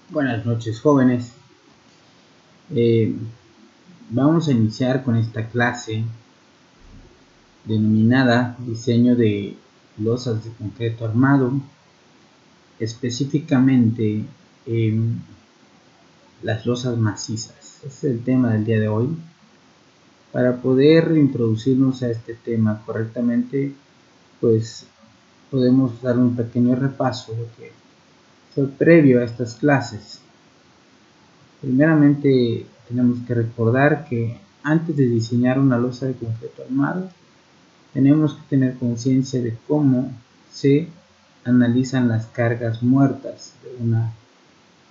Buenas noches, jóvenes. Eh, Vamos a iniciar con esta clase denominada diseño de losas de concreto armado, específicamente las losas macizas. Ese es el tema del día de hoy. Para poder introducirnos a este tema correctamente, pues podemos dar un pequeño repaso de lo que fue previo a estas clases. Primeramente tenemos que recordar que antes de diseñar una losa de concreto armado, tenemos que tener conciencia de cómo se analizan las cargas muertas de una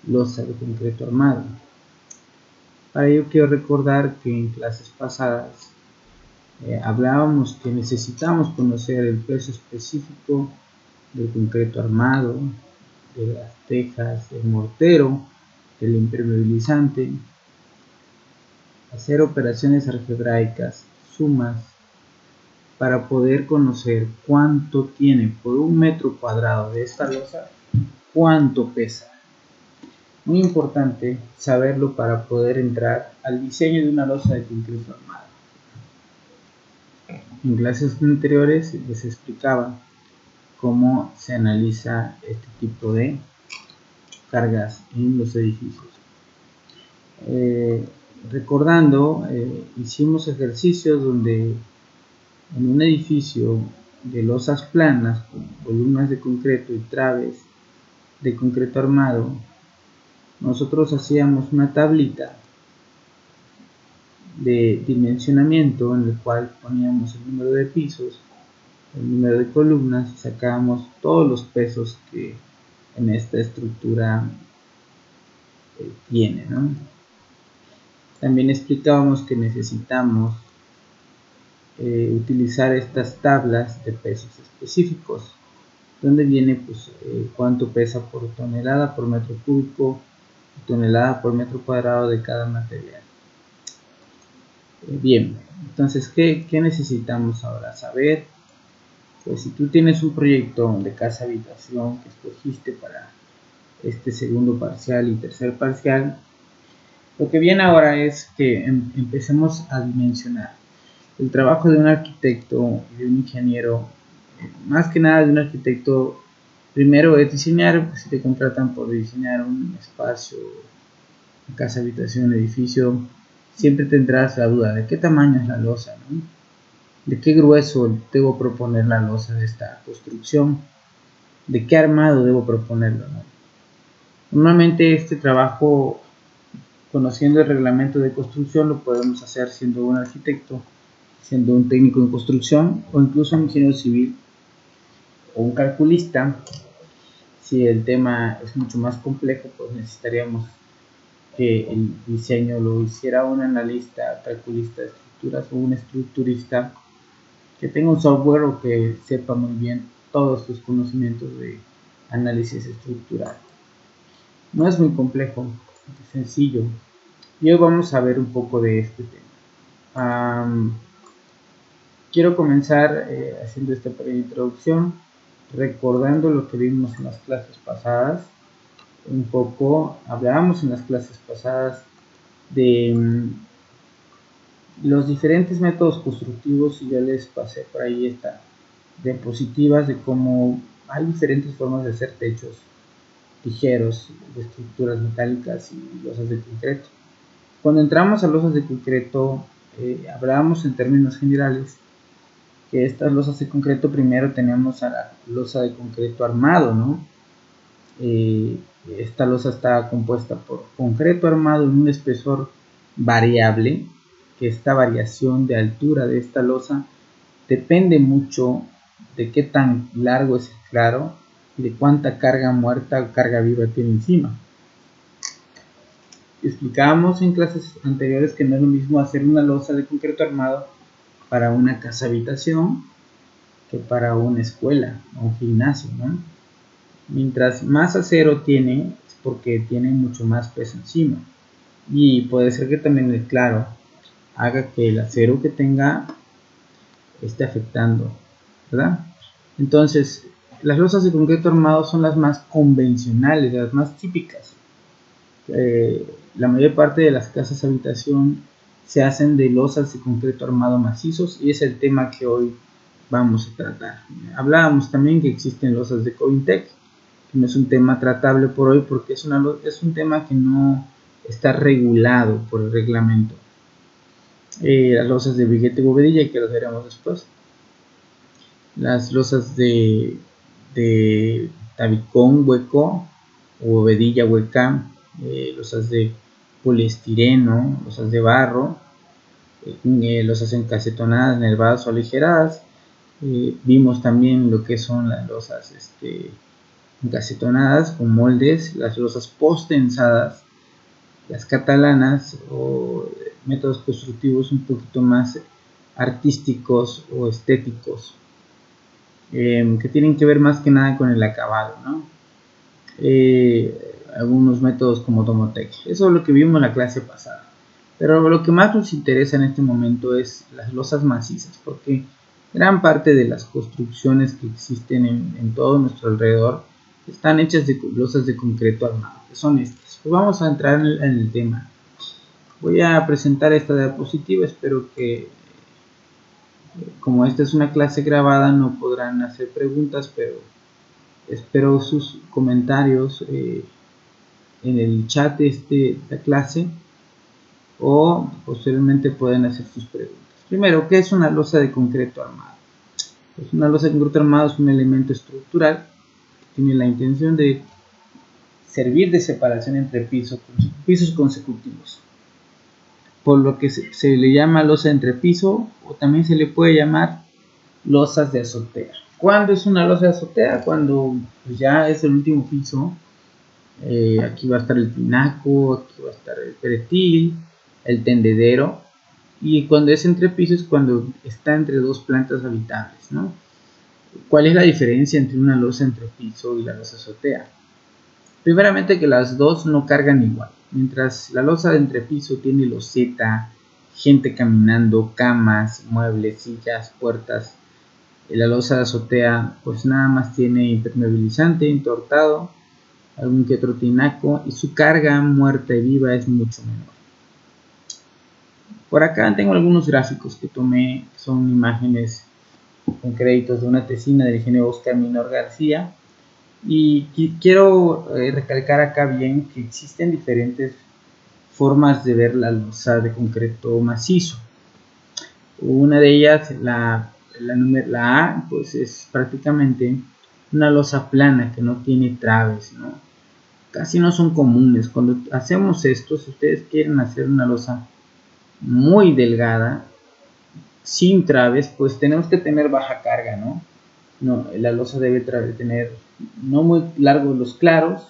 losa de concreto armado. Para ello quiero recordar que en clases pasadas hablábamos que necesitamos conocer el peso específico del concreto armado, de las tejas, del mortero, del impermeabilizante, hacer operaciones algebraicas, sumas, para poder conocer cuánto tiene por un metro cuadrado de esta losa, cuánto pesa. Muy importante saberlo para poder entrar al diseño de una losa de concreto armado. En clases anteriores les explicaba cómo se analiza este tipo de cargas en los edificios. Recordando, hicimos ejercicios donde en un edificio de losas planas con columnas de concreto y traves de concreto armado, nosotros hacíamos una tablita de dimensionamiento en el cual poníamos el número de pisos, el número de columnas y sacábamos todos los pesos que en esta estructura tiene, ¿no? También explicábamos que necesitamos utilizar estas tablas de pesos específicos, donde viene pues cuánto pesa por tonelada por metro cúbico, tonelada por metro cuadrado de cada material. Bien, entonces ¿qué necesitamos ahora saber? Pues si tú tienes un proyecto de casa habitación que escogiste para este segundo parcial y tercer parcial, lo que viene ahora es que empecemos a dimensionar el trabajo de un arquitecto y de un ingeniero. Más que nada de un arquitecto, primero es diseñar, si te contratan por diseñar un espacio, una casa, habitación, edificio, siempre tendrás la duda de qué tamaño es la losa, ¿no? De qué grueso debo proponer la losa de esta construcción, de qué armado debo proponerlo, ¿no? Normalmente este trabajo, conociendo el reglamento de construcción, lo podemos hacer siendo un arquitecto, siendo un técnico en construcción o incluso un ingeniero civil o un calculista. Si el tema es mucho más complejo, pues necesitaríamos que el diseño lo hiciera un analista, calculista de estructuras o un estructurista que tenga un software o que sepa muy bien todos sus conocimientos de análisis estructural. No es muy complejo, es sencillo. Y hoy vamos a ver un poco de este tema. Quiero comenzar haciendo esta pequeña introducción, recordando lo que vimos en las clases pasadas. Un poco hablábamos en las clases pasadas de los diferentes métodos constructivos y yo les pasé por ahí estas diapositivas de cómo hay diferentes formas de hacer techos ligeros, de estructuras metálicas y losas de concreto. Cuando entramos a losas de concreto, hablábamos en términos generales que estas losas de concreto, primero tenemos a la losa de concreto armado, ¿no? Esta losa está compuesta por concreto armado en un espesor variable, que esta variación de altura de esta losa depende mucho de qué tan largo es el claro y de cuánta carga muerta o carga viva tiene encima. Explicábamos en clases anteriores que no es lo mismo hacer una losa de concreto armado para una casa habitación que para una escuela o un gimnasio, ¿no? Mientras más acero tiene, es porque tiene mucho más peso encima. Y puede ser que también el claro haga que el acero que tenga esté afectando, ¿verdad? Entonces, las losas de concreto armado son las más convencionales, las más típicas. la mayor parte de las casas habitación se hacen de losas de concreto armado macizos, y es el tema que hoy vamos a tratar. Hablábamos también que existen losas de Covintec, que no es un tema tratable por hoy porque es un tema que no está regulado por el reglamento. Las losas de Briguete Bovedilla, que las veremos después. Las losas de tabicón hueco o bovedilla hueca, losas de poliestireno, losas de barro, losas encasetonadas, nervadas o aligeradas. Vimos también lo que son las losas encasetonadas con moldes, las losas postensadas, las catalanas o métodos constructivos un poquito más artísticos o estéticos, que tienen que ver más que nada con el acabado, ¿no? Algunos métodos como Domotech. Eso es lo que vimos en la clase pasada. Pero lo que más nos interesa en este momento es las losas macizas, porque gran parte de las construcciones que existen en todo nuestro alrededor están hechas de losas de concreto armado, que son estas. Pues vamos a entrar en el tema. Voy a presentar esta diapositiva, espero que, como esta es una clase grabada, no podrán hacer preguntas, pero espero sus comentarios en el chat de esta clase, o posteriormente pueden hacer sus preguntas. Primero, ¿qué es una losa de concreto armado? Pues una losa de concreto armado es un elemento estructural que tiene la intención de servir de separación entre pisos consecutivos, por lo que se le llama losa de entrepiso, o también se le puede llamar losas de azotea. ¿Cuándo es una losa de azotea? Cuando pues, ya es el último piso. Aquí va a estar el tinaco, aquí va a estar el pretil, el tendedero, y cuando es entrepiso es cuando está entre dos plantas habitables, ¿no? ¿Cuál es la diferencia entre una losa entrepiso y la losa azotea? Primeramente, que las dos no cargan igual. Mientras la losa de entrepiso tiene loseta, gente caminando, camas, muebles, sillas, puertas, la losa de azotea pues nada más tiene impermeabilizante, entortado, algún que otro tinaco, y su carga muerta y viva es mucho menor. Por acá tengo algunos gráficos que tomé, son imágenes con créditos de una tesina del ingeniero Oscar Minor García, y quiero recalcar acá bien que existen diferentes formas de ver la losa de concreto macizo. Una de ellas, la A, pues es prácticamente una losa plana que no tiene traves, ¿no? Casi no son comunes. Cuando hacemos esto, si ustedes quieren hacer una losa muy delgada, sin traves, pues tenemos que tener baja carga, ¿no? La losa debe tener no muy largos los claros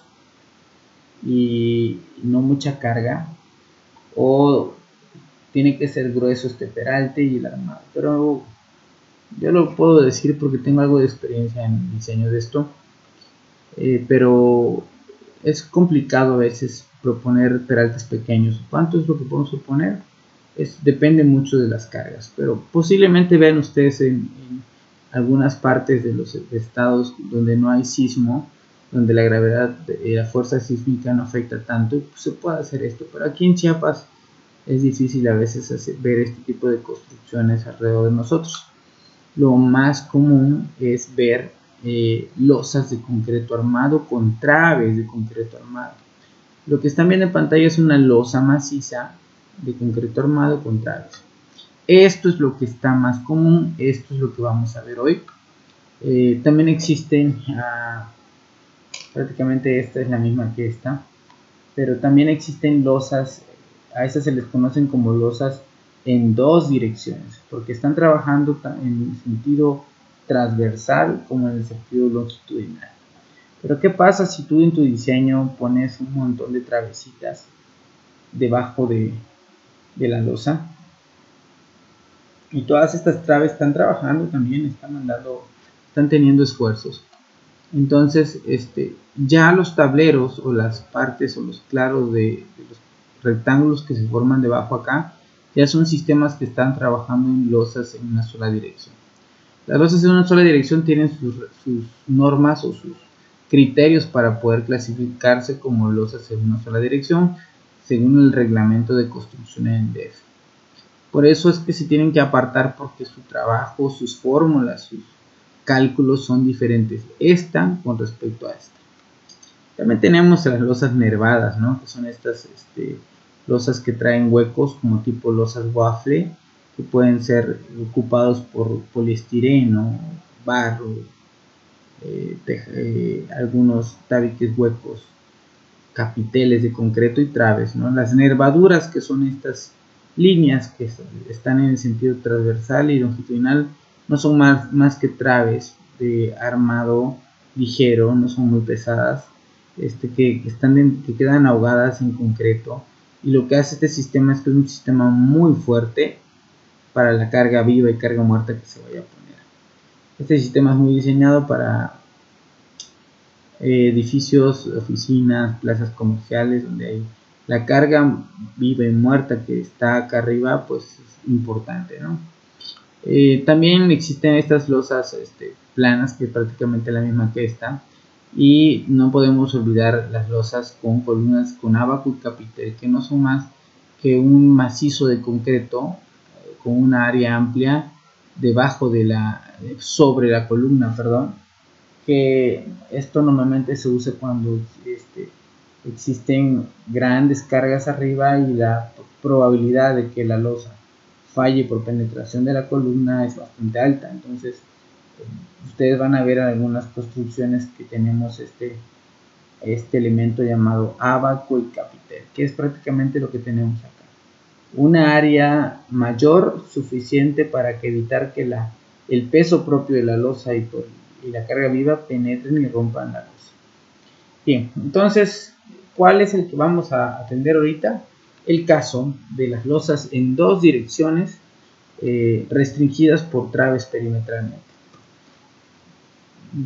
y no mucha carga, o tiene que ser grueso este peralte y el armado. Pero yo lo puedo decir porque tengo algo de experiencia en diseño de esto, pero es complicado a veces proponer peraltes pequeños. ¿Cuánto es lo que podemos proponer? Depende mucho de las cargas, pero posiblemente vean ustedes en algunas partes de los estados donde no hay sismo, donde la gravedad y la fuerza sísmica no afecta tanto, pues se puede hacer esto. Pero aquí en Chiapas es difícil a veces ver este tipo de construcciones alrededor de nosotros. Lo más común es ver losas de concreto armado con traves de concreto armado. Lo que están viendo en pantalla es una losa maciza de concreto armado con traves. Esto es lo que está más común, esto es lo que vamos a ver hoy. También existen, prácticamente esta es la misma que esta, pero también existen losas, a estas se les conocen como losas en dos direcciones, porque están trabajando en el sentido transversal como en el sentido longitudinal. Pero ¿qué pasa si tú en tu diseño pones un montón de travesitas debajo de la losa? Y todas estas traves están trabajando también, están teniendo esfuerzos. Entonces, ya los tableros o las partes o los claros de los rectángulos que se forman debajo acá, ya son sistemas que están trabajando en losas en una sola dirección. Las losas en una sola dirección tienen sus normas o sus criterios para poder clasificarse como losas en una sola dirección según el reglamento de construcción en DEF. Por eso es que se tienen que apartar, porque su trabajo, sus fórmulas, sus cálculos son diferentes esta con respecto a esta. También tenemos las losas nervadas, ¿no? Que son estas losas que traen huecos como tipo losas waffle, que pueden ser ocupados por poliestireno, barro, algunos tabiques huecos, capiteles de concreto y traves, ¿no? Las nervaduras, que son estas líneas que están en el sentido transversal y longitudinal, no son más que traves de armado ligero, no son muy pesadas, que quedan ahogadas en concreto, y lo que hace este sistema es que es un sistema muy fuerte para la carga viva y carga muerta que se vaya a poner. Este sistema es muy diseñado para edificios, oficinas, plazas comerciales, donde hay la carga viva y muerta que está acá arriba, pues es importante, ¿no? También existen estas losas planas, que es prácticamente la misma que esta, y no podemos olvidar las losas con columnas con ábaco y capitel, que no son más que un macizo de concreto con una área amplia debajo de sobre la columna, que esto normalmente se usa cuando existen grandes cargas arriba y la probabilidad de que la losa falle por penetración de la columna es bastante alta. Entonces ustedes van a ver algunas construcciones que tenemos este elemento llamado ábaco y capitel, que es prácticamente lo que tenemos acá. Una área mayor suficiente para que evitar que el peso propio de la losa y la carga viva penetren y rompan la losa. Bien, entonces, ¿cuál es el que vamos a atender ahorita? El caso de las losas en dos direcciones restringidas por traves perimetralmente.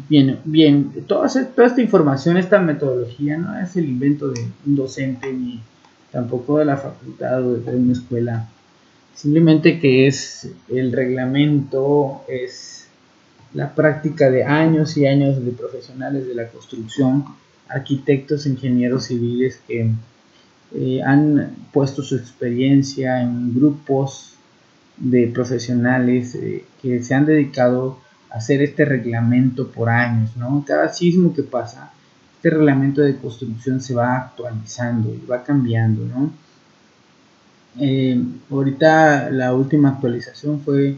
Bien, toda esta información, esta metodología no es el invento de un docente ni tampoco de la facultad o de una escuela, simplemente que es el reglamento, es la práctica de años y años de profesionales de la construcción, arquitectos, ingenieros civiles que han puesto su experiencia en grupos de profesionales que se han dedicado a hacer este reglamento por años, ¿no? Cada sismo que pasa, este reglamento de construcción se va actualizando y va cambiando, ¿no? Ahorita la última actualización fue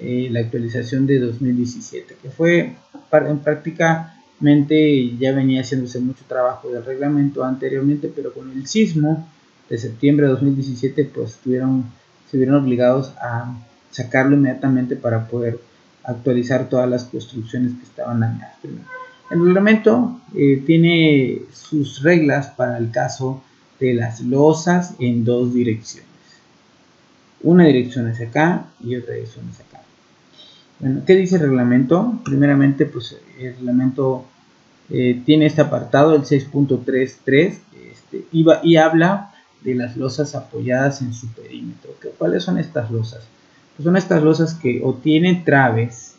la actualización de 2017, que fue prácticamente ya venía haciéndose mucho trabajo del reglamento anteriormente, pero con el sismo de septiembre de 2017 pues se vieron obligados a sacarlo inmediatamente para poder actualizar todas las construcciones que estaban dañadas. El reglamento tiene sus reglas para el caso de las losas en dos direcciones. Una dirección hacia acá y otra dirección hacia acá. Bueno, ¿qué dice el reglamento? Primeramente, pues el reglamento tiene este apartado, el 6.33, y habla de las losas apoyadas en su perímetro. ¿Cuáles son estas losas? Pues son estas losas que o tienen traves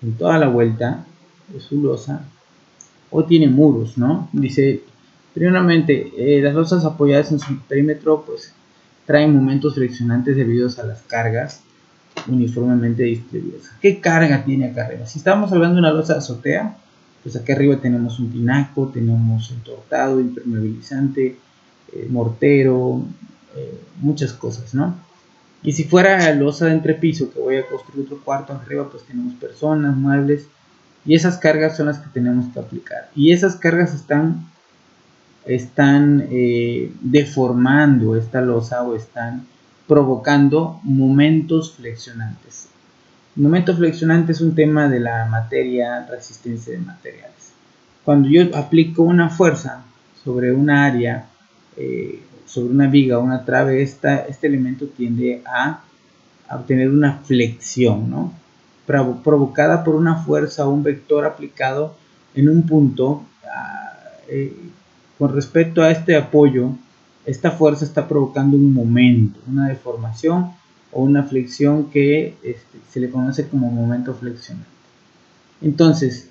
en toda la vuelta de su losa, o tienen muros, ¿no? Dice, primeramente, las losas apoyadas en su perímetro, pues traen momentos friccionantes debido a las cargas uniformemente distribuidas. ¿Qué carga tiene acá arriba? Si estamos hablando de una losa de azotea, pues acá arriba tenemos un tinaco, tenemos entortado, impermeabilizante, mortero, muchas cosas, ¿no? Y si fuera losa de entrepiso, que voy a construir otro cuarto arriba, pues tenemos personas, muebles, y esas cargas son las que tenemos que aplicar. Y esas cargas están deformando esta losa o están provocando momentos flexionantes. El momento flexionante es un tema de la materia, resistencia de materiales. Cuando yo aplico una fuerza sobre una área, sobre una viga o una trave, este elemento tiende a obtener una flexión, ¿no? Provocada por una fuerza o un vector aplicado en un punto. Con respecto a este apoyo, esta fuerza está provocando un momento, una deformación o una flexión que se le conoce como momento flexionante. Entonces,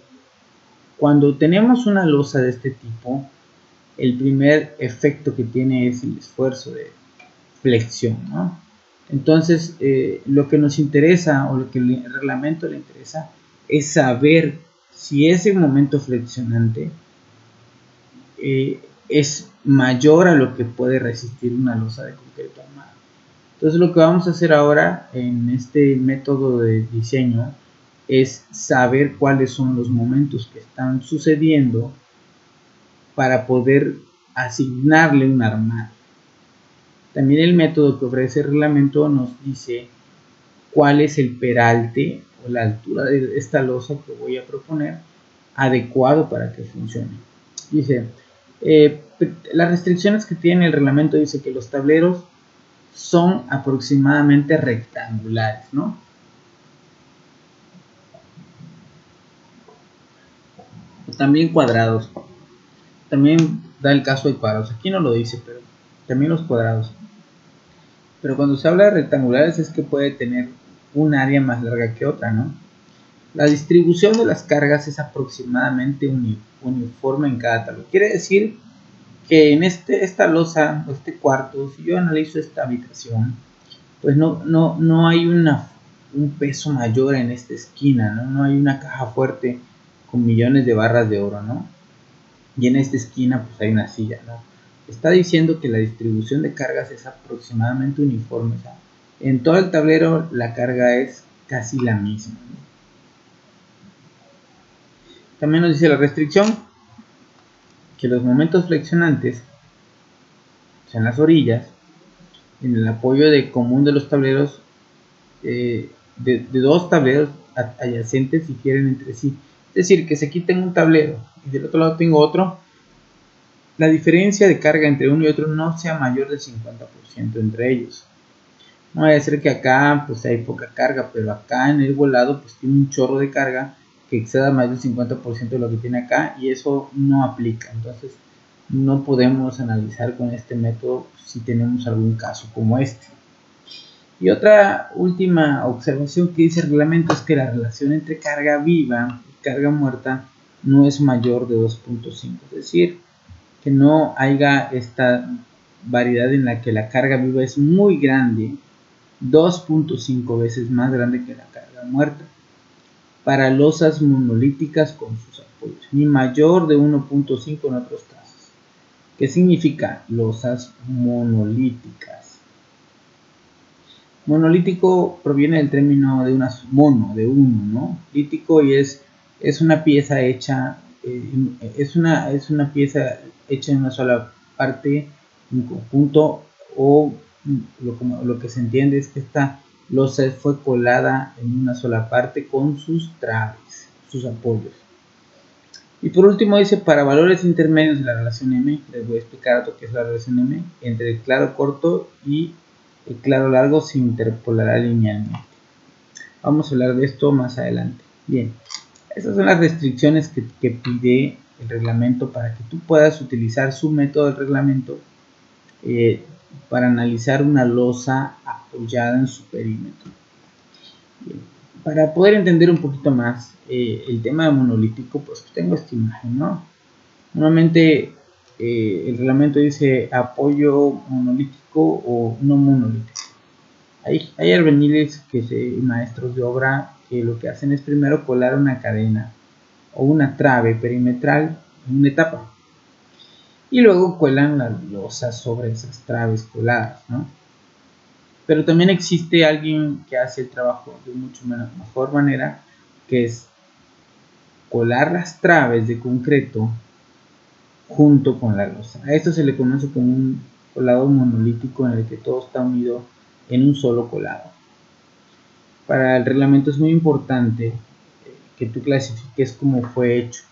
Cuando tenemos una losa de este tipo, el primer efecto que tiene es el esfuerzo de flexión, ¿no? Entonces, lo que nos interesa o lo que el reglamento le interesa es saber si ese momento flexionante es mayor a lo que puede resistir una losa de concreto armado. Entonces, lo que vamos a hacer ahora en este método de diseño es saber cuáles son los momentos que están sucediendo para poder asignarle un armado. También el método que ofrece el reglamento nos dice cuál es el peralte o la altura de esta losa que voy a proponer adecuado para que funcione. Dice, las restricciones que tiene el reglamento dice que los tableros son aproximadamente rectangulares, ¿no? También cuadrados. También da el caso de cuadrados. Aquí no lo dice, pero también los cuadrados. Pero cuando se habla de rectangulares es que puede tener un área más larga que otra, ¿no? La distribución de las cargas es aproximadamente uniforme en cada tablero. Quiere decir que en esta losa, este cuarto, si yo analizo esta habitación, pues no hay un peso mayor en esta esquina, ¿no? No hay una caja fuerte con millones de barras de oro, ¿no? Y en esta esquina pues hay una silla, ¿no? Está diciendo que la distribución de cargas es aproximadamente uniforme, ¿no? En todo el tablero la carga es casi la misma, ¿no? También nos dice la restricción que los momentos flexionantes, o sea, en las orillas, en el apoyo de común de los tableros, de dos tableros adyacentes difieren entre sí. Es decir, que si aquí tengo un tablero y del otro lado tengo otro, la diferencia de carga entre uno y otro no sea mayor del 50% entre ellos. No vaya a ser que acá pues hay poca carga, pero acá en el volado pues tiene un chorro de carga que exceda más del 50% de lo que tiene acá, y eso no aplica. Entonces no podemos analizar con este método si tenemos algún caso como este. Y otra última observación que dice el reglamento es que la relación entre carga viva y carga muerta no es mayor de 2.5, es decir, que no haya esta variedad en la que la carga viva es muy grande, 2.5 veces más grande que la carga muerta, para losas monolíticas con sus apoyos, ni mayor de 1.5 en otros casos. ¿Qué significa losas monolíticas? Monolítico proviene del término de mono, de uno, ¿no? Lítico, y es una pieza hecha, es una pieza hecha en una sola parte, en conjunto, o lo que se entiende es que esta losa fue colada en una sola parte con sus traves, sus apoyos. Y por último dice, para valores intermedios de la relación M, les voy a explicar lo que es la relación M, entre el claro corto y el claro largo se interpolará linealmente. Vamos a hablar de esto más adelante. Bien, estas son las restricciones que pide el reglamento para que tú puedas utilizar su método de reglamento para analizar una losa apoyada en su perímetro. Bien, para poder entender un poquito más el tema de monolítico, pues tengo esta imagen, ¿no? Normalmente el reglamento dice apoyo monolítico o no monolítico. Hay albañiles y maestros de obra que lo que hacen es primero colar una cadena o una trave perimetral en una etapa y luego cuelan las losas sobre esas traves coladas, ¿no? Pero también existe alguien que hace el trabajo de mucho mejor manera, que es colar las traves de concreto junto con la losa. A esto se le conoce como un colado monolítico, en el que todo está unido en un solo colado. Para el reglamento es muy importante que tú clasifiques cómo fue hecho,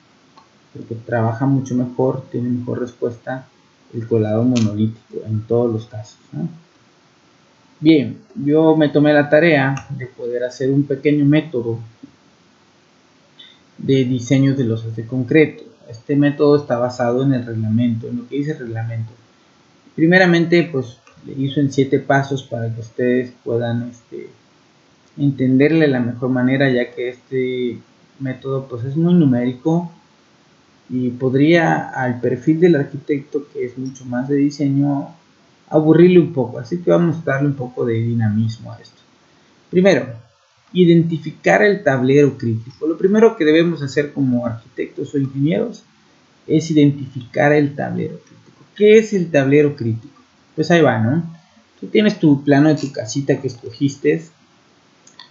porque trabaja mucho mejor, tiene mejor respuesta el colado monolítico en todos los casos, ¿no? Bien, yo me tomé la tarea de poder hacer un pequeño método de diseño de losas de concreto. Este método está basado en el reglamento, en lo que dice el reglamento. Primeramente, pues le hizo en 7 pasos para que ustedes puedan entenderle de la mejor manera, ya que este método pues es muy numérico y podría al perfil del arquitecto, que es mucho más de diseño, aburrirle un poco. Así que vamos a darle un poco de dinamismo a esto. Primero, identificar el tablero crítico. Lo primero que debemos hacer como arquitectos o ingenieros es identificar el tablero crítico. ¿Qué es el tablero crítico? Pues ahí va, ¿no? Tú tienes tu plano de tu casita que escogiste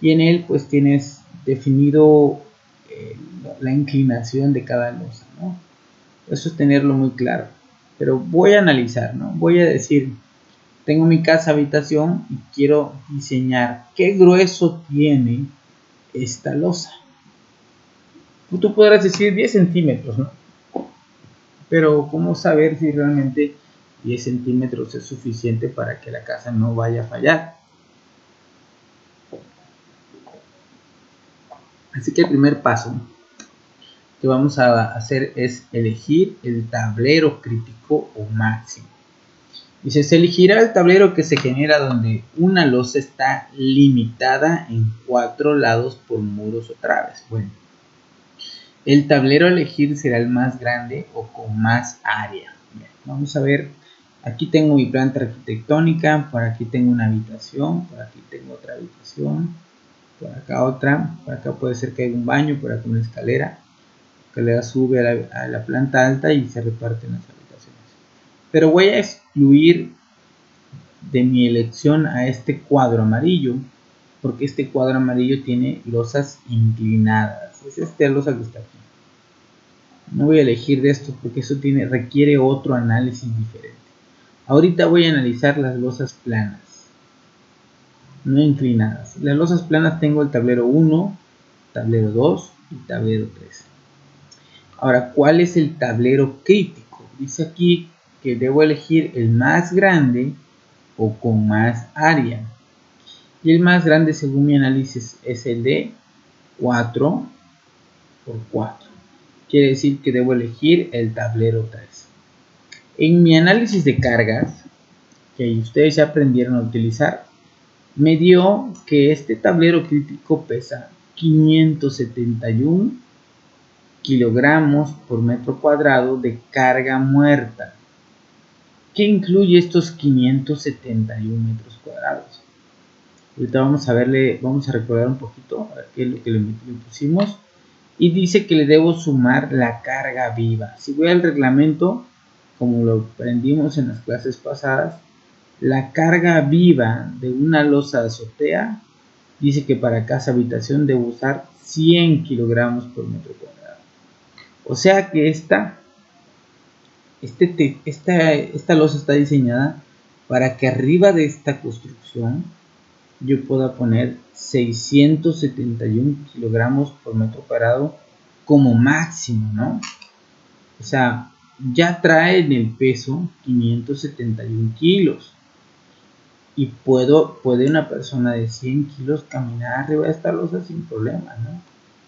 y en él pues tienes definido la inclinación de cada losa, ¿no? Eso es tenerlo muy claro. Pero voy a analizar, ¿no? Voy a decir, tengo mi casa habitación y quiero diseñar qué grueso tiene esta losa. Tú podrás decir 10 centímetros, ¿no? Pero ¿cómo saber si realmente 10 centímetros es suficiente para que la casa no vaya a fallar? Así que el primer paso que vamos a hacer es elegir el tablero crítico o máximo. Dice, se elegirá el tablero que se genera donde una losa está limitada en 4 lados por muros o traves. Bueno, el tablero a elegir será el más grande o con más área. Bien, vamos a ver, aquí tengo mi planta arquitectónica, por aquí tengo una habitación, por aquí tengo otra habitación, por acá otra, por acá puede ser que haya un baño, por acá una escalera. La escalera sube a la planta alta y se reparten las habitaciones. Pero voy a excluir de mi elección a este cuadro amarillo, porque este cuadro amarillo tiene losas inclinadas. Es esta losa que está aquí. No voy a elegir de esto porque eso requiere otro análisis diferente. Ahorita voy a analizar las losas planas, no inclinadas. Las losas planas tengo el tablero 1, tablero 2 y tablero 3. Ahora, ¿cuál es el tablero crítico? Dice aquí que debo elegir el más grande o con más área. Y el más grande, según mi análisis, es el de 4 por 4. Quiere decir que debo elegir el tablero 3. En mi análisis de cargas, que ustedes ya aprendieron a utilizar, me dio que este tablero crítico pesa 571 kilogramos por metro cuadrado de carga muerta. ¿Qué incluye estos 571 metros cuadrados? Ahorita vamos a recordar un poquito qué es lo que le pusimos. Y dice que le debo sumar la carga viva. Si voy al reglamento, como lo aprendimos en las clases pasadas, la carga viva de una losa de azotea dice que para casa habitación debo usar 100 kilogramos por metro cuadrado. O sea que esta losa está diseñada para que arriba de esta construcción yo pueda poner 671 kilogramos por metro cuadrado como máximo, ¿no? O sea, ya trae en el peso 571 kilos. Y puede una persona de 100 kilos caminar arriba de esta losa sin problema, ¿no?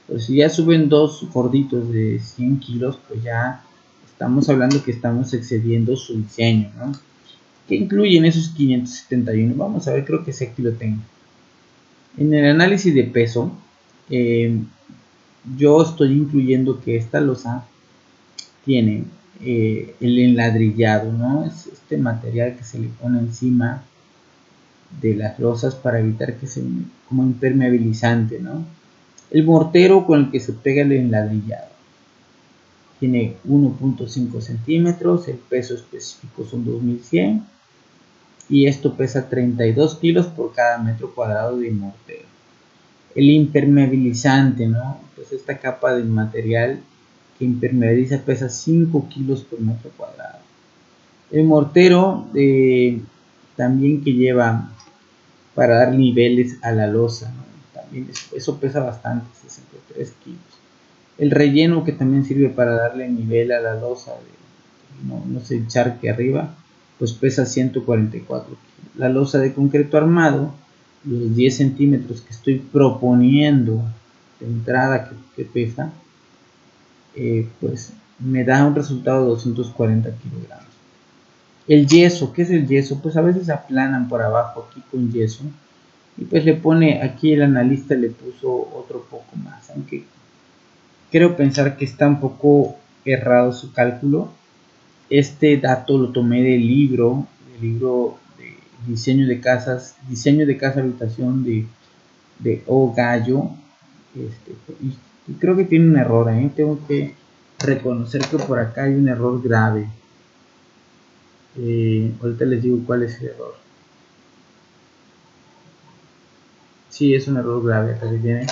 Pero si ya suben dos gorditos de 100 kilos, pues ya estamos hablando que estamos excediendo su diseño, ¿no? ¿Qué incluyen esos 571? Vamos a ver, creo que ese aquí lo tengo. En el análisis de peso, yo estoy incluyendo que esta losa tiene el enladrillado, ¿no? Es este material que se le pone encima de las losas para evitar que se como impermeabilizante, ¿no? El mortero con el que se pega el enladrillado tiene 1.5 centímetros, el peso específico son 2100 y esto pesa 32 kilos por cada metro cuadrado de mortero. El impermeabilizante, ¿no? Pues esta capa de material que impermeabiliza pesa 5 kilos por metro cuadrado. El mortero también que lleva para dar niveles a la losa, ¿no? También eso pesa bastante, 63 kilos. El relleno que también sirve para darle nivel a la losa, no se encharque arriba, pues pesa 144 kilos. La losa de concreto armado, los 10 centímetros que estoy proponiendo de entrada que pesa, pues me da un resultado de 240 kilogramos. El yeso, ¿qué es el yeso? Pues a veces aplanan por abajo aquí con yeso y pues le pone, aquí el analista le puso otro poco más, aunque creo pensar que está un poco errado su cálculo. Este dato lo tomé del libro de diseño de casa habitación de O. Gallo. Y creo que tiene un error, tengo que reconocer que por acá hay un error grave. Ahorita les digo cuál es el error. Sí, es un error grave. Acá se tiene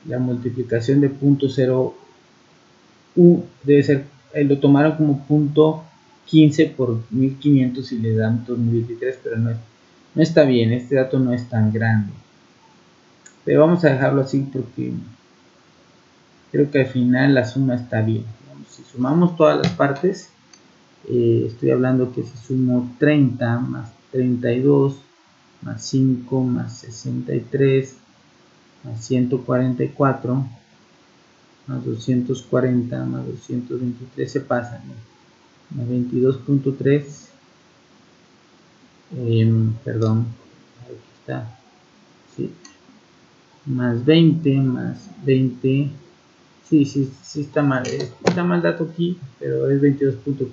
la multiplicación de 0.0 debe ser, lo tomaron como punto 15 por 1500 y le dan 2023, pero no está bien, este dato no es tan grande. Pero vamos a dejarlo así porque creo que al final la suma está bien. Si sumamos todas las partes, estoy hablando que si sumo 30 más 32 más 5 más 63 más 144 más 240 más 223 se pasan, ¿no? Más 22.3 perdón, aquí está, sí, más 20 más 20, sí está mal dato aquí, pero es 22.3.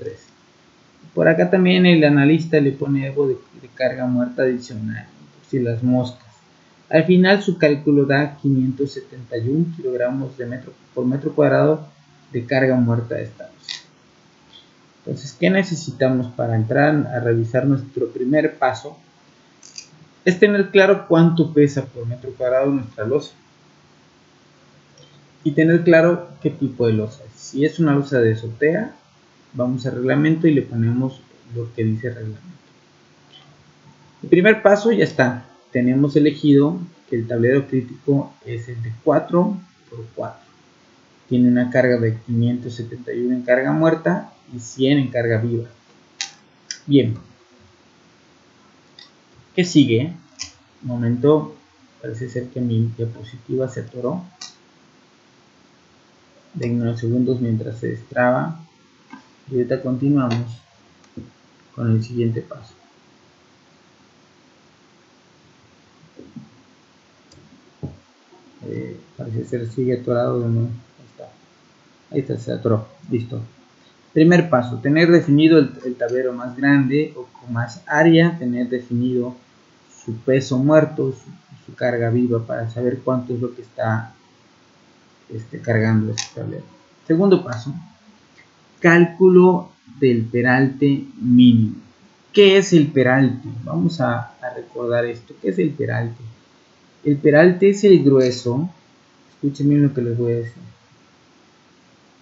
Por acá también el analista le pone algo de carga muerta adicional, si las moscas. Al final su cálculo da 571 kilogramos por metro cuadrado de carga muerta de estados. Entonces, ¿qué necesitamos para entrar a revisar nuestro primer paso? Es tener claro cuánto pesa por metro cuadrado nuestra losa. Y tener claro qué tipo de losa es. Si es una losa de azotea, vamos al reglamento y le ponemos lo que dice el reglamento. El primer paso ya está. Tenemos elegido que el tablero crítico es el de 4×4. Tiene una carga de 571 en carga muerta y 100 en carga viva. Bien. ¿Qué sigue? Un momento, parece ser que mi diapositiva se atoró. Denme unos segundos mientras se destraba. Y ahorita continuamos con el siguiente paso. Parece ser sigue atorado de nuevo. Ahí está, se atoró. Listo. Primer paso, tener definido el tablero más grande o con más área, tener definido su peso muerto, su carga viva para saber cuánto es lo que está cargando este tablero. Segundo paso, cálculo del peralte mínimo. ¿Qué es el peralte? Vamos a recordar esto. ¿Qué es el peralte? El peralte es el grueso, escuchen bien lo que les voy a decir,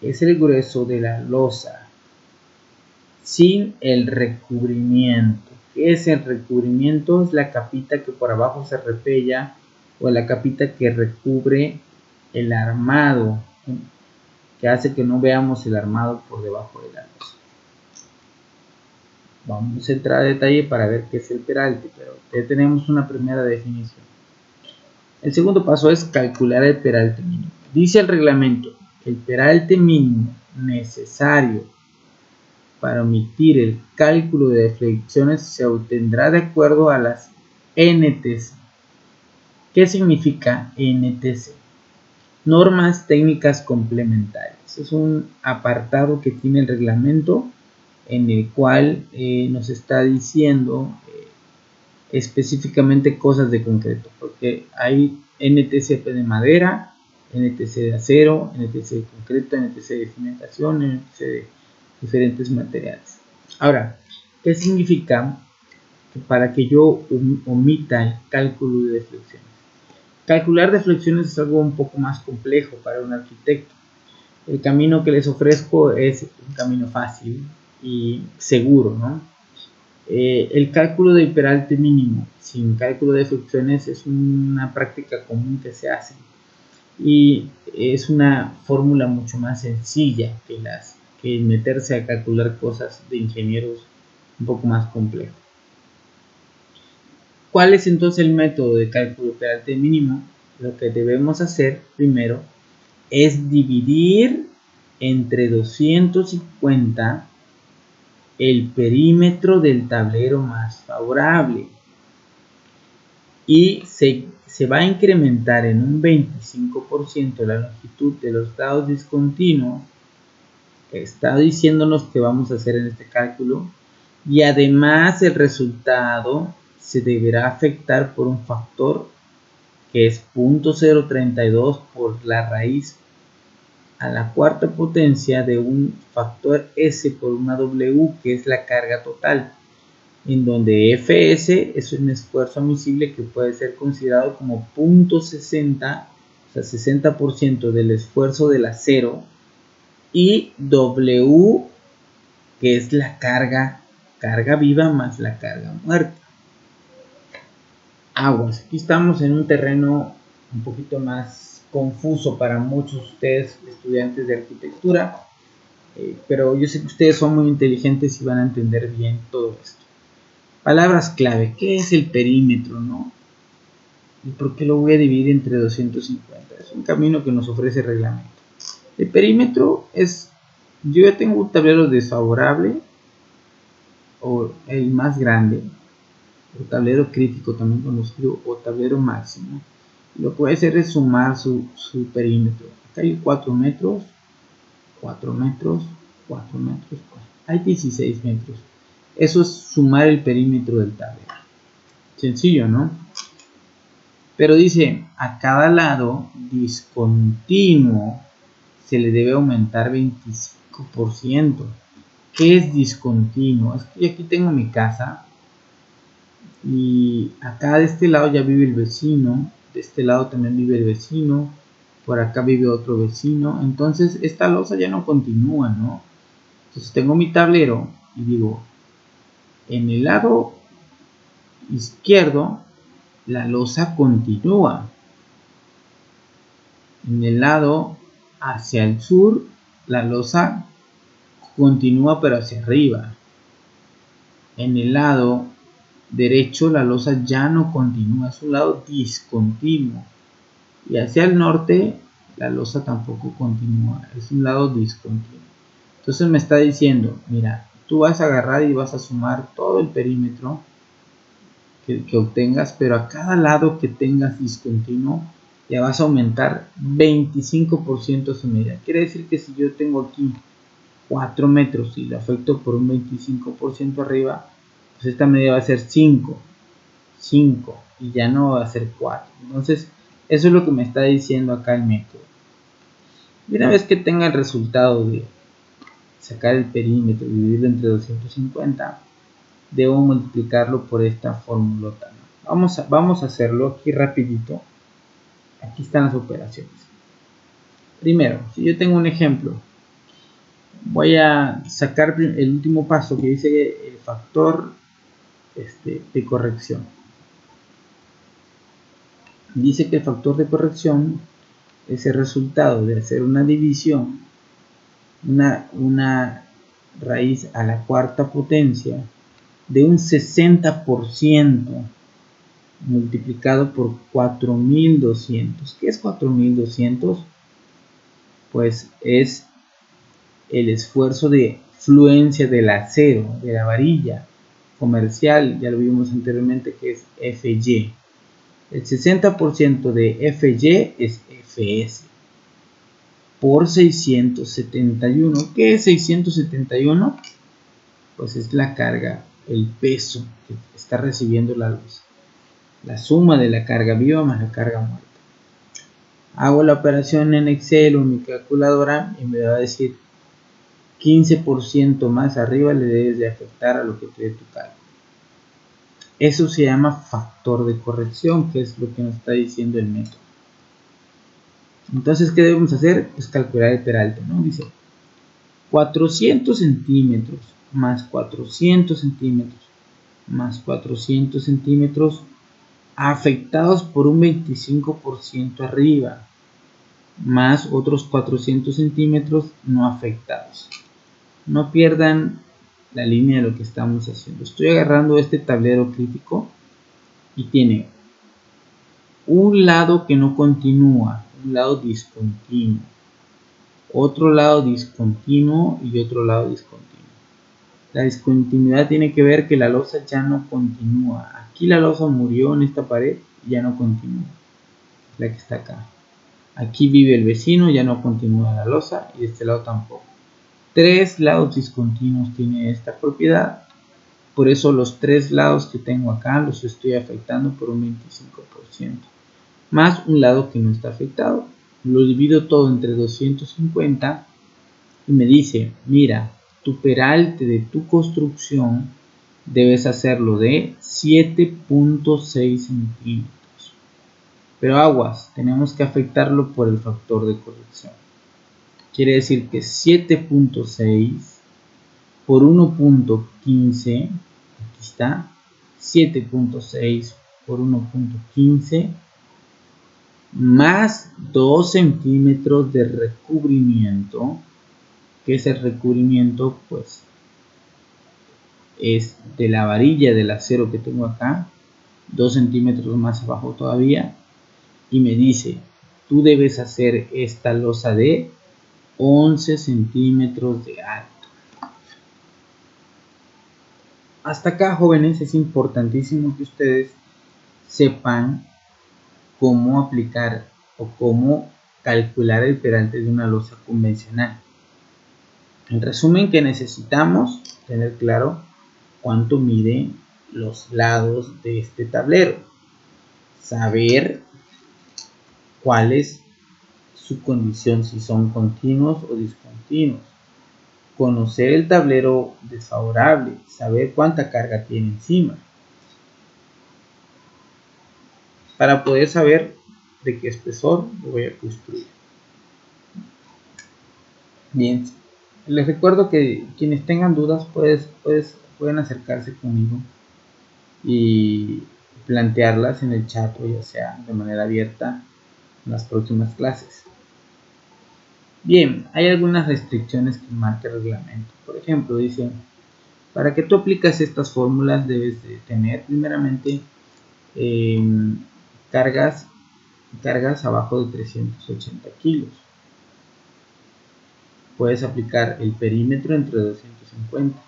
es el grueso de la losa sin el recubrimiento. ¿Qué es el recubrimiento? Es la capita que por abajo se repella o la capita que recubre el armado, que hace que no veamos el armado por debajo de la losa. Vamos a entrar a detalle para ver qué es el peralte, pero ya tenemos una primera definición. El segundo paso es calcular el peralte mínimo. Dice el reglamento que el peralte mínimo necesario para omitir el cálculo de deflecciones se obtendrá de acuerdo a las NTC. ¿Qué significa NTC? Normas técnicas complementarias. Es un apartado que tiene el reglamento en el cual nos está diciendo específicamente cosas de concreto, porque hay NTC de madera, NTC de acero, NTC de concreto, NTC de cimentación, NTC de diferentes materiales. Ahora, ¿qué significa para que yo omita el cálculo de deflecciones? Calcular deflecciones es algo un poco más complejo para un arquitecto. El camino que les ofrezco es un camino fácil y seguro, ¿no? El cálculo del peralte mínimo sin cálculo de deflecciones es una práctica común que se hace y es una fórmula mucho más sencilla que meterse a calcular cosas de ingenieros un poco más complejos. ¿Cuál es entonces el método de cálculo de peralte mínimo? Lo que debemos hacer primero es dividir entre 250 el perímetro del tablero más favorable y se va a incrementar en un 25% la longitud de los lados discontinuos que está diciéndonos que vamos a hacer en este cálculo, y además el resultado se deberá afectar por un factor que es 0.032 por la raíz a la cuarta potencia de un factor S por una W, que es la carga total, en donde Fs es un esfuerzo admisible que puede ser considerado como 0.60, o sea 60% del esfuerzo del acero, y W, que es la carga viva más la carga muerta. Aguas, aquí estamos en un terreno un poquito más confuso para muchos de ustedes, estudiantes de arquitectura, pero yo sé que ustedes son muy inteligentes y van a entender bien todo esto. Palabras clave: ¿qué es el perímetro, no? ¿Y por qué lo voy a dividir entre 250? Es un camino que nos ofrece el reglamento. El perímetro es, yo ya tengo un tablero desfavorable o el más grande, o tablero crítico también conocido, o tablero máximo. Lo que voy a hacer es sumar su perímetro. Acá hay 4 metros, 4 metros, 4 metros, hay 16 metros. Eso es sumar el perímetro del tablero. Sencillo, ¿no? Pero dice, a cada lado discontinuo se le debe aumentar 25%. ¿Qué es discontinuo? Es que aquí tengo mi casa y acá de este lado ya vive el vecino, de este lado también vive el vecino, por acá vive otro vecino, entonces esta losa ya no continúa, ¿no? Entonces tengo mi tablero y digo, en el lado izquierdo la losa continúa, en el lado hacia el sur la losa continúa pero hacia arriba, en el lado derecho la losa ya no continúa, es un lado discontinuo, y hacia el norte la losa tampoco continúa, es un lado discontinuo. Entonces me está diciendo, mira, tú vas a agarrar y vas a sumar todo el perímetro que obtengas, pero a cada lado que tengas discontinuo ya vas a aumentar 25% su medida. Quiere decir que si yo tengo aquí 4 metros y lo afecto por un 25% arriba, pues esta medida va a ser 5 y ya no va a ser 4. Entonces eso es lo que me está diciendo acá el método. Y una vez que tenga el resultado de sacar el perímetro y dividirlo entre 250, debo multiplicarlo por esta formulota. Vamos a hacerlo aquí rapidito. Aquí están las operaciones. Primero, si yo tengo un ejemplo, voy a sacar el último paso que dice el factor de corrección. Dice que el factor de corrección es el resultado de hacer una división, una raíz a la cuarta potencia de un 60% multiplicado por 4200. ¿Qué es 4200? Pues es el esfuerzo de fluencia del acero, de la varilla comercial, ya lo vimos anteriormente, que es Fy. El 60% de Fy es Fs por 671. ¿Qué es 671? Pues es la carga, el peso que está recibiendo la luz. La suma de la carga viva más la carga muerta. Hago la operación en Excel o en mi calculadora y me va a decir 15% más arriba le debes de afectar a lo que te dé tu cálculo. Eso se llama factor de corrección, que es lo que nos está diciendo el método. Entonces, ¿qué debemos hacer? Pues calcular el peralte, ¿no? Dice 400 centímetros más 400 centímetros más 400 centímetros afectados por un 25% arriba, más otros 400 centímetros no afectados. No pierdan la línea de lo que estamos haciendo. Estoy agarrando este tablero crítico y tiene un lado que no continúa, un lado discontinuo, otro lado discontinuo y otro lado discontinuo. La discontinuidad tiene que ver que la losa ya no continúa. Aquí la losa murió en esta pared ya no continúa, la que está acá. Aquí vive el vecino, ya no continúa la losa, y de este lado tampoco. 3 lados discontinuos tiene esta propiedad, por eso los 3 lados que tengo acá los estoy afectando por un 25%, más un lado que no está afectado. Lo divido todo entre 250 y me dice, mira, tu peralte de tu construcción debes hacerlo de 7.6 centímetros. Pero aguas, tenemos que afectarlo por el factor de corrección. Quiere decir que 7.6 por 1.15, aquí está, 7.6 por 1.15 más 2 centímetros de recubrimiento, que ese recubrimiento pues es de la varilla del acero que tengo acá, 2 centímetros más abajo todavía, y me dice, tú debes hacer esta losa de 11 centímetros de alto. Hasta acá, jóvenes, es importantísimo que ustedes sepan cómo aplicar o cómo calcular el peralte de una losa convencional. En resumen, que necesitamos tener claro cuánto miden los lados de este tablero, saber cuál es su condición, si son continuos o discontinuos, conocer el tablero desfavorable, saber cuánta carga tiene encima, para poder saber de qué espesor lo voy a construir. Bien, les recuerdo que quienes tengan dudas pueden acercarse conmigo y plantearlas en el chat, o ya sea de manera abierta en las próximas clases. Bien, hay algunas restricciones que marca el reglamento. Por ejemplo, dice, para que tú aplicas estas fórmulas debes de tener primeramente cargas abajo de 380 kilos. Puedes aplicar el perímetro entre 250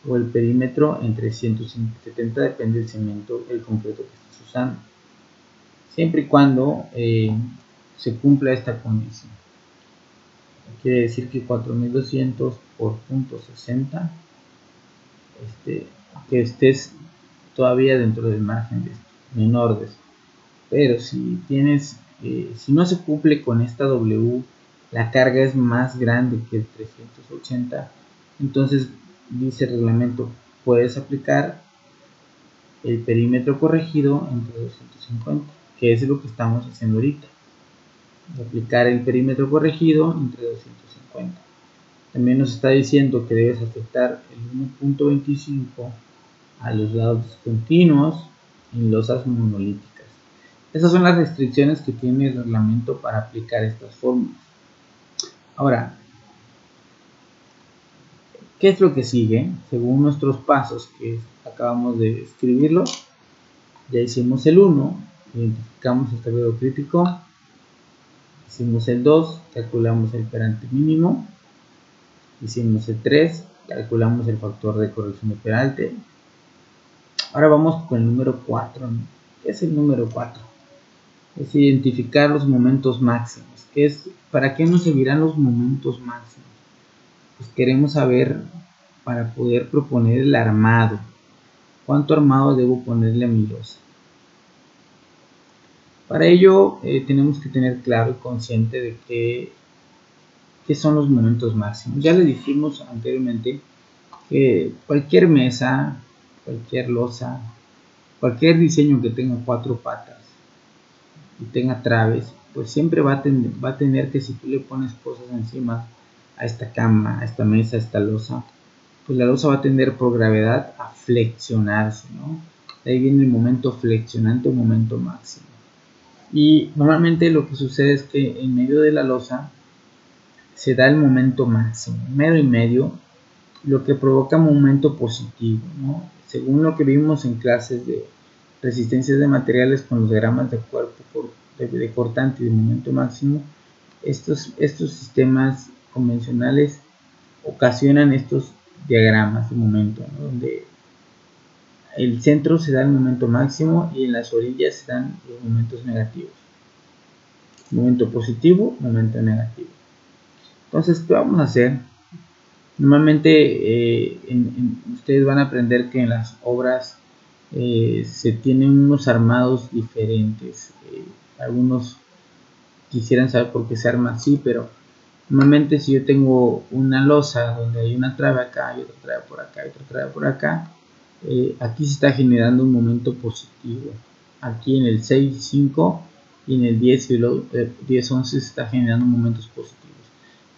o el perímetro entre 170, depende del cemento, el concreto que estés usando, siempre y cuando se cumpla esta condición. Quiere decir que 4200 por .60, que estés todavía dentro del margen de esto, menor de esto. Pero si tienes, si no se cumple con esta W, la carga es más grande que el 380, entonces dice el reglamento, puedes aplicar el perímetro corregido entre 250, que es lo que estamos haciendo ahorita, aplicar el perímetro corregido entre 250. También nos está diciendo que debes afectar el 1.25 a los lados discontinuos en losas monolíticas. Esas son las restricciones que tiene el reglamento para aplicar estas fórmulas. Ahora, ¿qué es lo que sigue? Según nuestros pasos que acabamos de escribirlo, ya hicimos el 1, identificamos el tablero crítico, hicimos el 2, calculamos el peralte mínimo, hicimos el 3, calculamos el factor de corrección de peralte. Ahora vamos con el número 4. ¿Qué es el número 4? Es identificar los momentos máximos. ¿Para qué nos servirán los momentos máximos? Pues queremos saber, para poder proponer el armado, cuánto armado debo ponerle a mi losa. Para ello tenemos que tener claro y consciente de qué son los momentos máximos. Ya le dijimos anteriormente que cualquier mesa, cualquier losa, cualquier diseño que tenga 4 patas y tenga traves, pues siempre va a tener que, si tú le pones cosas encima a esta cama, a esta mesa, a esta losa, pues la losa va a tender por gravedad a flexionarse, ¿no? De ahí viene el momento flexionante o momento máximo. Y normalmente lo que sucede es que en medio de la losa se da el momento máximo, mero y medio, lo que provoca momento positivo, ¿no? Según lo que vimos en clases de resistencias de materiales con los diagramas de cuerpo de cortante y de momento máximo, estos sistemas convencionales ocasionan estos diagramas de momento, ¿no? Donde el centro se da el momento máximo y en las orillas se dan los momentos negativos. Momento positivo, momento negativo. Entonces, ¿qué vamos a hacer? Normalmente ustedes van a aprender que en las obras se tienen unos armados diferentes. Algunos quisieran saber por qué se arma así, pero normalmente si yo tengo una losa donde hay una trave acá y otra trave por acá y otra trave por acá, aquí se está generando un momento positivo. Aquí en el 6 y 5 y en el 10 y el 10, 11 se está generando momentos positivos.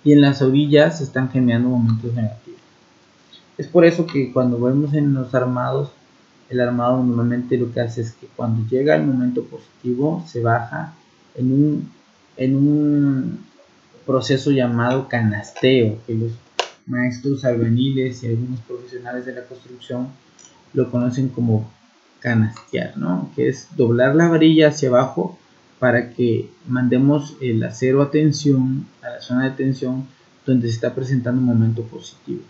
Y en las orillas se están generando momentos negativos. Es por eso que cuando vemos en los armados, el armado normalmente lo que hace es que cuando llega el momento positivo se baja en un proceso llamado canasteo, que los maestros albañiles y algunos profesionales de la construcción lo conocen como canastear, ¿no? Que es doblar la varilla hacia abajo para que mandemos el acero a tensión, a la zona de tensión donde se está presentando un momento positivo.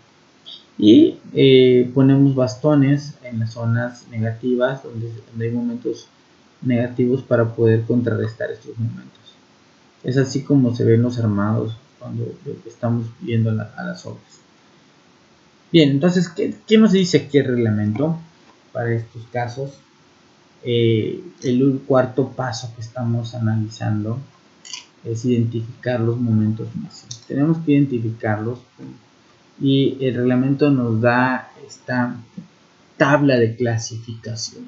Y ponemos bastones en las zonas negativas donde hay momentos negativos para poder contrarrestar estos momentos. Es así como se ven los armados cuando estamos viendo a las obras. Bien, entonces, ¿qué nos dice aquí el reglamento para estos casos? El cuarto paso que estamos analizando es identificar los momentos máximos. Tenemos que identificarlos y el reglamento nos da esta tabla de clasificación.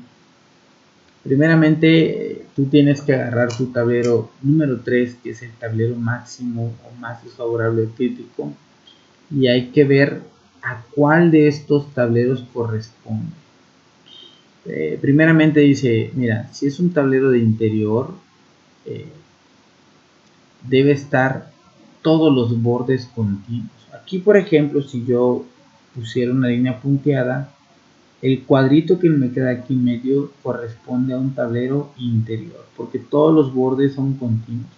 Primeramente, tú tienes que agarrar tu tablero número 3, que es el tablero máximo o más desfavorable crítico, y hay que ver a cuál de estos tableros corresponde. Primeramente dice, mira, si es un tablero de interior, debe estar todos los bordes continuos. Aquí, por ejemplo, si yo pusiera una línea punteada, el cuadrito que me queda aquí en medio corresponde a un tablero interior, porque todos los bordes son continuos.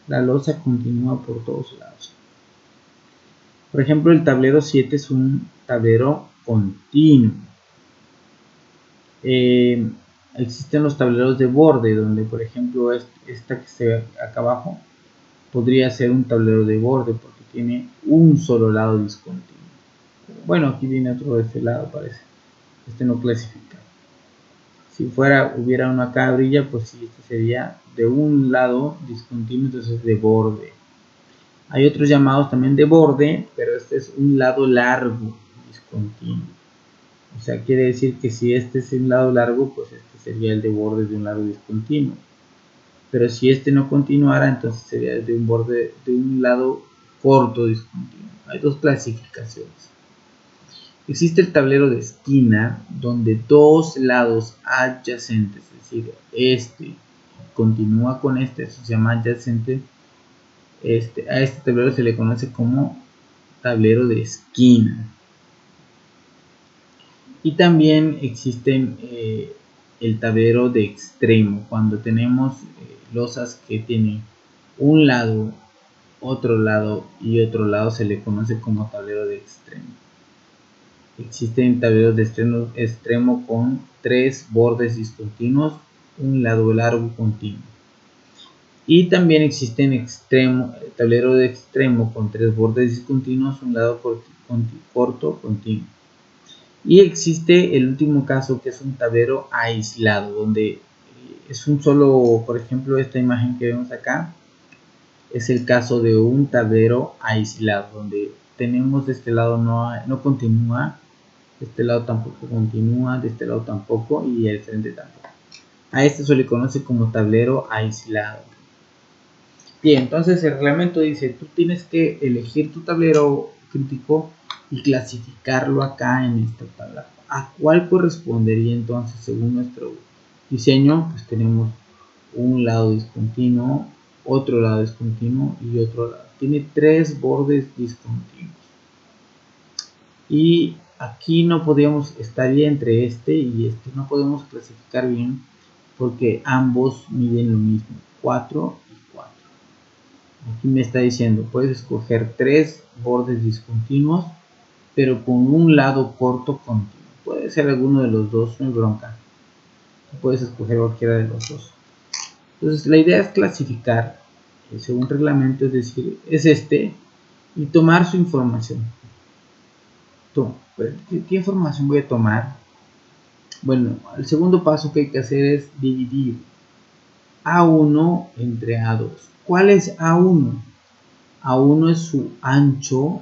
La losa continúa por todos lados. Por ejemplo, el tablero 7 es un tablero continuo. Existen los tableros de borde, donde por ejemplo esta que se ve acá abajo podría ser un tablero de borde porque tiene un solo lado discontinuo. Bueno, aquí viene otro de este lado, parece. Este no clasifica. Si hubiera una cabrilla, pues sí, este sería de un lado discontinuo, entonces de borde. Hay otros llamados también de borde, pero este es un lado largo discontinuo. O sea, quiere decir que si este es un lado largo, pues este sería el de borde de un lado discontinuo. Pero si este no continuara, entonces sería de un borde de un lado corto discontinuo. Hay dos clasificaciones. Existe el tablero de esquina, donde dos lados adyacentes, es decir, este continúa con este, eso se llama adyacente. A este tablero se le conoce como tablero de esquina. Y también existen el tablero de extremo, cuando tenemos losas que tienen un lado, otro lado y otro lado, se le conoce como tablero de extremo. Existen tableros de extremo con tres bordes discontinuos, un lado largo continuo. Y también existen tablero de extremo con tres bordes discontinuos, un lado corto continuo. Y existe el último caso, que es un tablero aislado, donde es un solo, por ejemplo, esta imagen que vemos acá es el caso de un tablero aislado, donde tenemos de este lado no continúa, de este lado tampoco continúa, de este lado tampoco y el frente tampoco. A este se le conoce como tablero aislado. Bien, entonces el reglamento dice, tú tienes que elegir tu tablero crítico y clasificarlo acá en esta tabla. ¿A cuál correspondería entonces según nuestro diseño? Pues tenemos un lado discontinuo, otro lado discontinuo y otro lado. Tiene tres bordes discontinuos. Y aquí no podemos, estaría entre este y este. No podemos clasificar bien porque ambos miden lo mismo, 4 y 4. Aquí me está diciendo, puedes escoger tres bordes discontinuos, pero con un lado corto continuo. puede ser alguno de los dos, no hay bronca. Puedes escoger cualquiera de los dos. Entonces la idea es clasificar según reglamento, es decir, es este, y tomar su información. ¿Qué información voy a tomar? Bueno, el segundo paso que hay que hacer es dividir A1 entre A2. ¿Cuál es A1? A1 es su ancho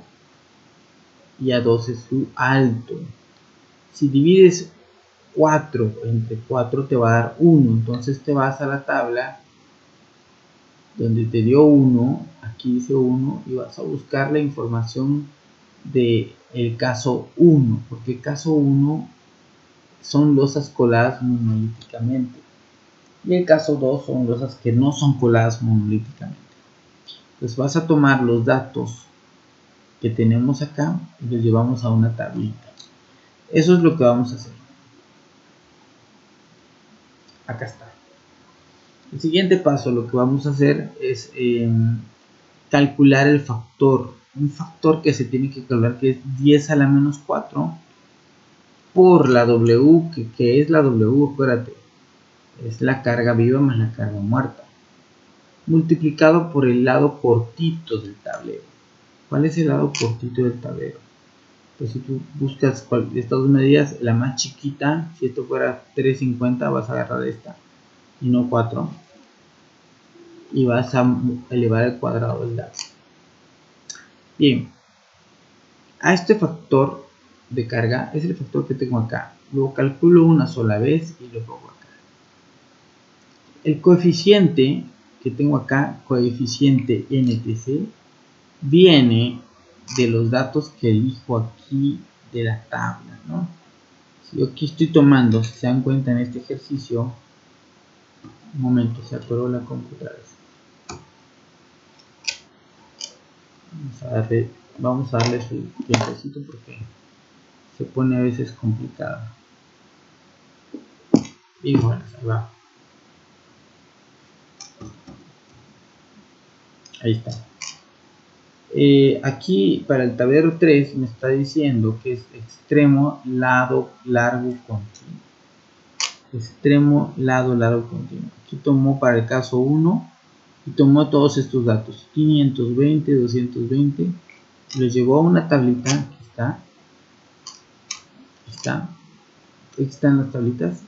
y A2 es su alto. Si divides 4 entre 4 te va a dar 1, entonces te vas a la tabla donde te dio 1, aquí dice 1, y vas a buscar la información del caso 1, porque el caso 1 son losas coladas monolíticamente y el caso 2 son losas que no son coladas monolíticamente. Entonces vas a tomar los datos que tenemos acá y los llevamos a una tablita. Eso es lo que vamos a hacer. Acá está. El siguiente paso, lo que vamos a hacer es calcular el factor. Un factor que se tiene que calcular, que es 10 a la menos 4 por la W, que es la W, acuérdate, es la carga viva más la carga muerta, multiplicado por el lado cortito del tablero. ¿Cuál es el lado cortito del tablero? Pues si tú buscas de estas dos medidas, la más chiquita, si esto fuera 350, vas a agarrar esta y no 4, y vas a elevar el cuadrado del lado. Bien, a este factor de carga es el factor que tengo acá. Lo calculo una sola vez y lo pongo acá. El coeficiente que tengo acá, coeficiente NTC, viene de los datos que elijo aquí de la tabla, ¿no? Si yo aquí estoy tomando, si se dan cuenta en este ejercicio, un momento, se atoró la computadora. Vamos a darle su tiempecito porque se pone a veces complicado. Y bueno, ahí va. Ahí está. Aquí para el tablero 3 me está diciendo que es extremo, lado, largo, continuo. Extremo, lado, largo, continuo. Aquí tomó para el caso 1 y tomó todos estos datos, 520, 220, los llevó a una tablita. Aquí están las tablitas,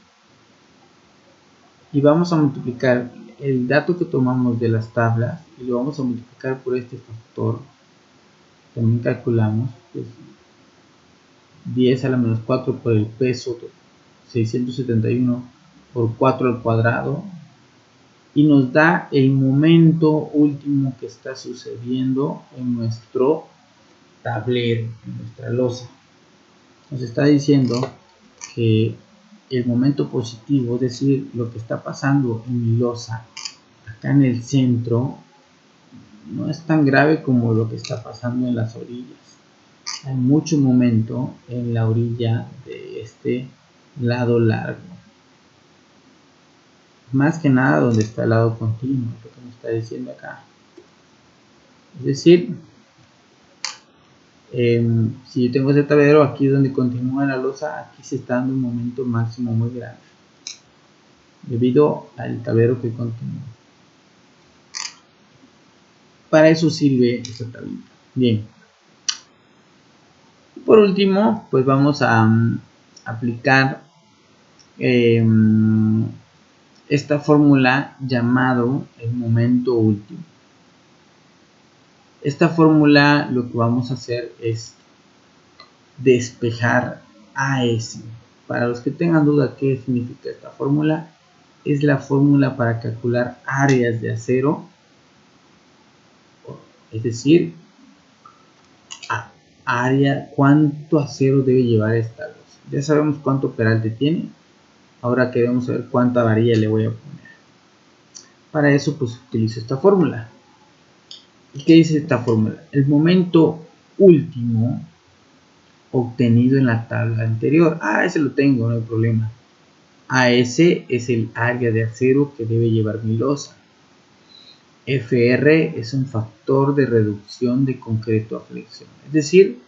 y vamos a multiplicar el dato que tomamos de las tablas y lo vamos a multiplicar por este factor. También calculamos, pues, 10 a la menos 4 por el peso, 671 por 4 al cuadrado, y nos da el momento último que está sucediendo en nuestro tablero, en nuestra losa. Nos está diciendo que el momento positivo, es decir, lo que está pasando en mi losa acá en el centro, no es tan grave como lo que está pasando en las orillas. Hay mucho momento en la orilla de este lado largo, más que nada donde está el lado continuo, lo que me está diciendo acá. Es decir, si yo tengo ese tablero aquí donde continúa la losa, aquí se está dando un momento máximo muy grande debido al tablero que continúa. Para eso sirve esta tablita. Bien, por último, pues vamos a aplicar esta fórmula llamado el momento último. Esta fórmula lo que vamos a hacer es despejar AS. Para los que tengan duda qué significa esta fórmula, es la fórmula para calcular áreas de acero, es decir, cuánto acero debe llevar esta losa. Ya sabemos cuánto peralte tiene, ahora queremos saber cuánta varilla le voy a poner. Para eso pues utilizo esta fórmula. ¿Y qué dice esta fórmula? El momento último obtenido en la tabla anterior. Ese lo tengo, no hay problema. AS es el área de acero que debe llevar mi losa. FR es un factor de reducción de concreto a flexión. Es decir,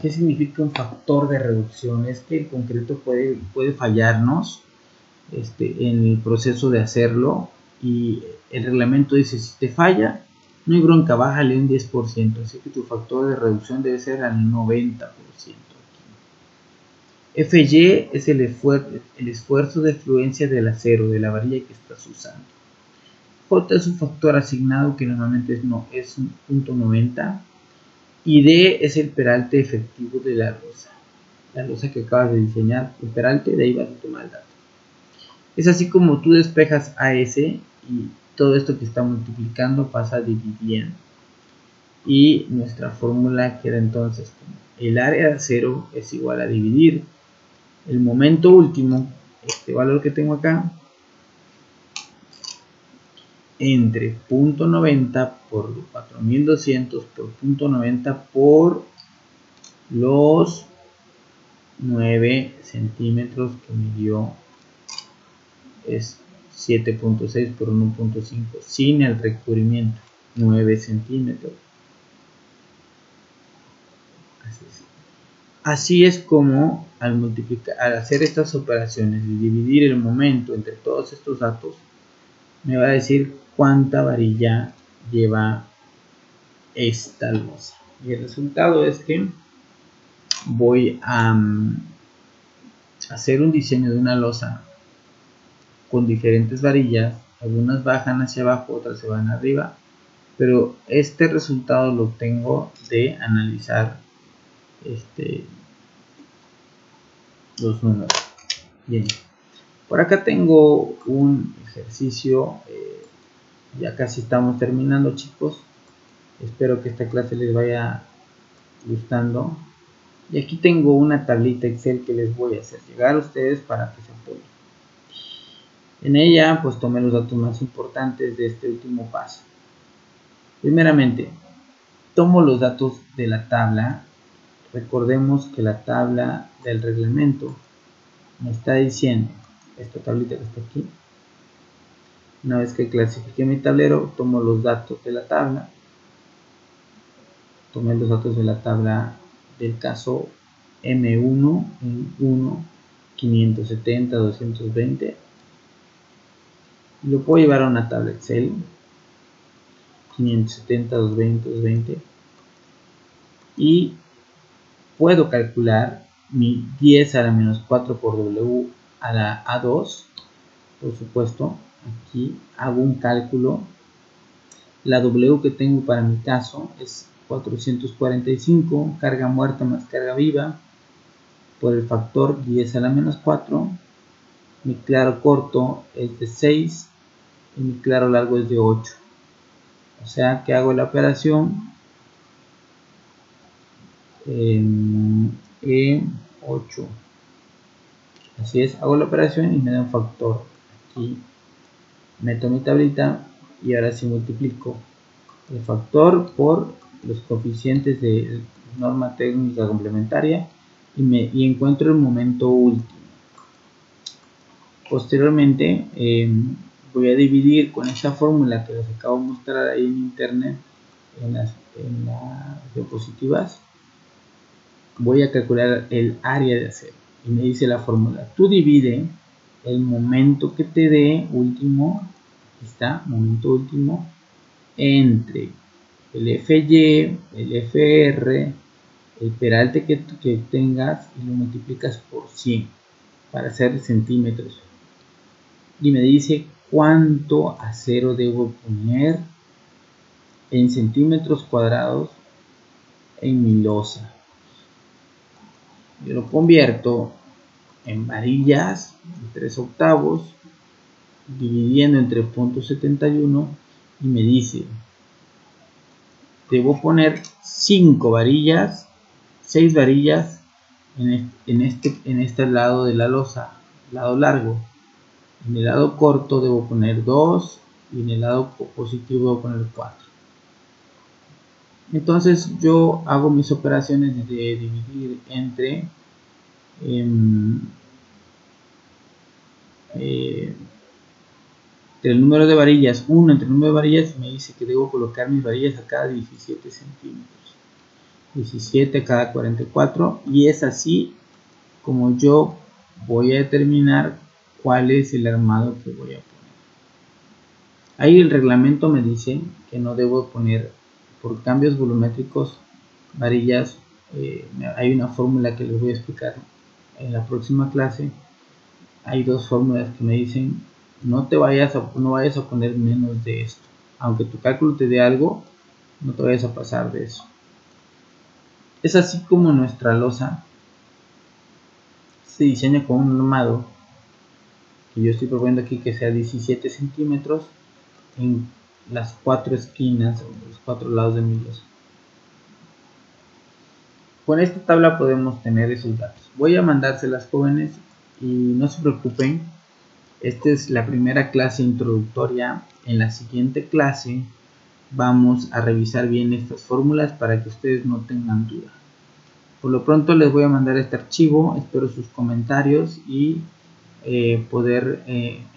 ¿Qué significa un factor de reducción? Es que en concreto puede fallarnos en el proceso de hacerlo, y el reglamento dice: si te falla, no hay bronca, bájale un 10%, así que tu factor de reducción debe ser al 90%. Fy es el esfuerzo de fluencia del acero, de la varilla que estás usando. J es un factor asignado que normalmente es 0.90, y D es el peralte efectivo de la losa que acabas de diseñar. El peralte, de ahí vas a tomar el dato. Es así como tú despejas AS, y todo esto que está multiplicando pasa dividiendo, y nuestra fórmula queda entonces como el área de acero es igual a dividir el momento último, este valor que tengo acá, entre 0.90 por 4200 por 0.90 por los 9 centímetros que me dio, es 7.6 por 1.5 sin el recubrimiento, 9 centímetros. Así es como al hacer estas operaciones y dividir el momento entre todos estos datos, me va a decir cuánta varilla lleva esta losa. Y el resultado es que voy a hacer un diseño de una losa con diferentes varillas. Algunas bajan hacia abajo, otras se van arriba, pero este resultado lo obtengo de analizar los números. Bien, por acá tengo un ejercicio. Ya casi estamos terminando, chicos. Espero que esta clase les vaya gustando. Y aquí tengo una tablita Excel que les voy a hacer llegar a ustedes para que se apoyen. En ella pues tomé los datos más importantes de este último paso. Primeramente, tomo los datos de la tabla. Recordemos que la tabla del reglamento me está diciendo, esta tablita que está aquí, una vez que clasifique mi tablero, tomo los datos de la tabla. Tomé los datos de la tabla del caso M1, 1, 570, 220. Lo puedo llevar a una tabla Excel, 570, 220, 220. Y puedo calcular mi 10 a la menos 4 por W a la A2. Por supuesto, aquí hago un cálculo. La W que tengo para mi caso es 445, carga muerta más carga viva, por el factor 10 a la menos 4. Mi claro corto es de 6 y mi claro largo es de 8. O sea que hago la operación en 8. Así es, hago la operación y me da un factor. Aquí meto mi tablita y ahora sí multiplico el factor por los coeficientes de norma técnica complementaria y encuentro el momento último. Posteriormente voy a dividir con esta fórmula que les acabo de mostrar ahí en internet, en las diapositivas. Voy a calcular el área de acero y me dice la fórmula: tú divide el momento que te dé último, aquí está, momento último, entre el FY, el FR, el peralte que tengas, y lo multiplicas por 100 para hacer centímetros. Y me dice cuánto acero debo poner en centímetros cuadrados en mi losa. Yo lo convierto en varillas de 3/8, dividiendo entre 0.71, y me dice: debo poner 5 varillas, 6 varillas en este lado de la losa, lado largo. En el lado corto debo poner 2 y en el lado positivo debo poner 4. Entonces yo hago mis operaciones de dividir entre el número de varillas, 1 entre el número de varillas, me dice que debo colocar mis varillas a cada 17 centímetros. 17 cada 44, y es así como yo voy a determinar cuál es el armado que voy a poner. Ahí el reglamento me dice que no debo poner por cambios volumétricos varillas. Hay una fórmula que les voy a explicar en la próxima clase. Hay dos fórmulas que me dicen no vayas a poner menos de esto, aunque tu cálculo te dé algo, no te vayas a pasar de eso. Es así como nuestra losa se diseña con un armado que yo estoy proponiendo aquí que sea 17 centímetros en las 4 esquinas o los 4 lados de mi losa. Con esta tabla podemos tener esos datos. Voy a mandárselas, jóvenes, y no se preocupen. Esta es la primera clase introductoria. En la siguiente clase vamos a revisar bien estas fórmulas para que ustedes no tengan duda. Por lo pronto les voy a mandar este archivo, espero sus comentarios y poder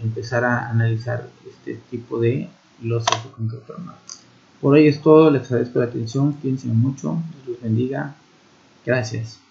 empezar a analizar este tipo de losas de concreto armado. Por hoy es todo, les agradezco la atención, cuídense mucho, Dios los bendiga, gracias.